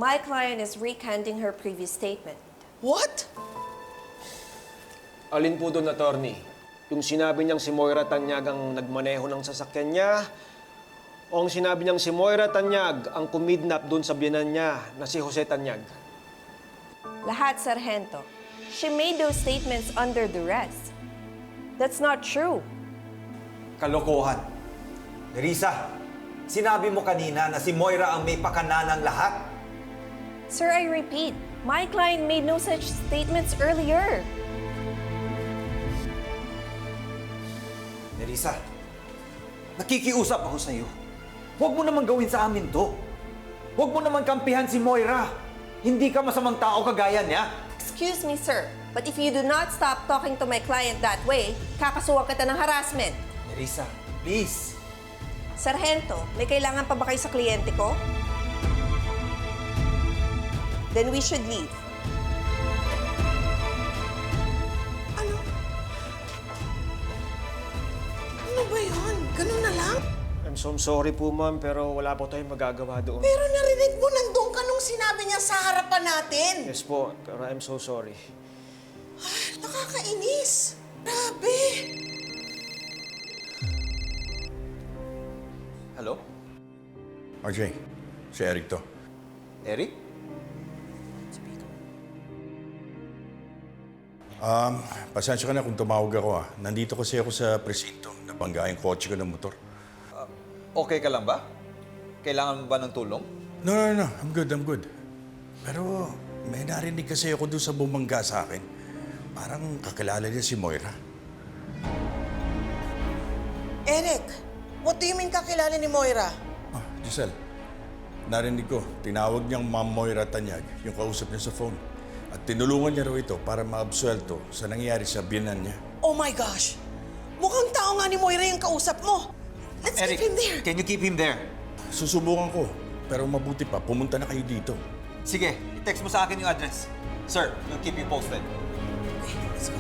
My client is recanting her previous statement. What? Alin po doon, attorney? Yung sinabi niyang si Moira Tanyag ang nagmaneho ng sasakyan niya, o ang sinabi niyang si Moira Tanyag ang kumidnap doon sa biyanan niya na si Jose Tanyag? Lahat, Sargento. She made those statements under duress. That's not true. Kalokohan. Nerissa, sinabi mo kanina na si Moira ang may pakana ng lahat. Sir, I repeat, my client made no such statements earlier. Nerissa, nakikiusap ako sa iyo. Huwag mo naman gawin sa amin to. Huwag mo naman kampihan si Moira. Hindi ka masamang tao kagaya niya. Excuse me, sir, but if you do not stop talking to my client that way, kakasuhan kita ng harassment. Nerissa, please. Sargento, may kailangan pa ba kayo sa kliyente ko? Then we should leave. Ano? Ano ba yun? Ganun na lang? I'm so sorry po, ma'am, pero wala po tayong magagawa doon. Pero narinig mo nandun ka nung sinabi niya sa harapan natin. Yes po, pero I'm so sorry. Ay, nakakainis. Grabe. Hello? RJ, si Eric to. Eric? Pasensya ka na kung tumawag ako ah. Nandito kasi ako sa presinto. Nabangga yung kotse ko ng motor. Okay ka lang ba? Kailangan mo ba ng tulong? No. I'm good. Pero may narinig kasi ako doon sa bumangga sa akin. Parang kakilala niya si Moira. Eric, what do you mean kakilala ni Moira? Ah, Giselle, narinig ko, tinawag niyang Ma'am Moira Tanyag, yung kausap niya sa phone. At tinulungan niya raw ito para maabsuelto sa nangyari sa biyanan niya. Oh my gosh! Mukhang tao nga ni Moira yung kausap mo. Let's Eric, keep him there. can you keep him there? Susubukan ko, pero mabuti pa, pumunta na kayo dito. Sige, i-text mo sa akin yung address. Sir, we'll keep you posted. Okay, let's go.